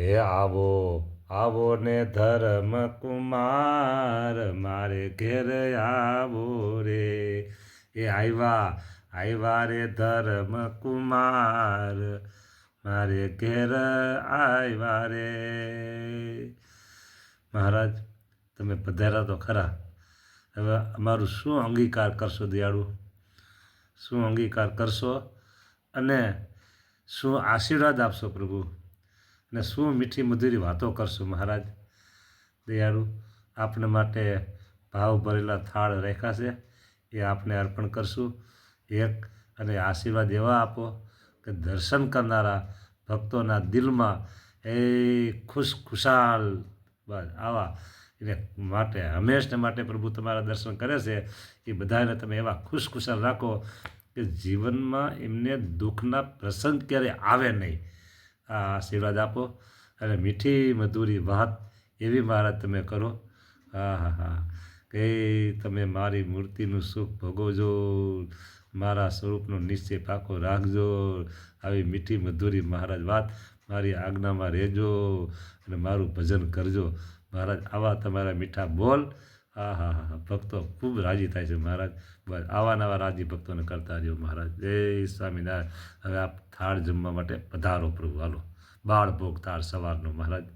હે આવો આવો ને ધર્મ કુમાર મારે ઘેર આવો રે એ આવ્યા રે ધર્મ કુમાર મારે ઘેર આવ્યા રે મહારાજ તમે પધાર્યા તો ખરા હવે અમારું શું અંગીકાર કરશો દયાળુ શું અંગીકાર કરશો અને શું આશીર્વાદ આપશો પ્રભુ અને શું મીઠી મધુરી વાતો કરશો મહારાજ દયાળુ આપને માટે ભાવ ભરેલા થાળ રાખ્યા છે એ આપને અર્પણ કરશું એક અને આશીર્વાદ એવા આપો કે દર્શન કરનારા ભક્તોના દિલમાં એ ખુશાલ બસ આવા એને માટે હંમેશને માટે પ્રભુ તમારા દર્શન કરે છે એ બધાને તમે એવા ખુશાલ રાખો કે જીવનમાં એમને દુઃખના પ્રસંગ ક્યારે આવે નહીં આ આશીર્વાદ આપો અને મીઠી મધુરી વાત એવી મહારાજ તમે કરો હા હા હા કે તમે મારી મૂર્તિનું સુખ ભોગવજો મારા સ્વરૂપનો નિશ્ચય પાકો રાખજો આવી મીઠી મધુરી મહારાજ વાત મારી આજ્ઞામાં રહેજો અને મારું ભજન કરજો મહારાજ આવા તમારા મીઠા બોલ હા હા હા ભક્તો ખૂબ રાજી થાય છે મહારાજ બસ આવા નવા રાજી ભક્તોને કરતા રહ્યો મહારાજ જય સ્વામિનારાયણ હવે આપ થાળ જમવા માટે પધારો પ્રભુ હાલો બાળ ભોગ થાળ સવારનો મહારાજ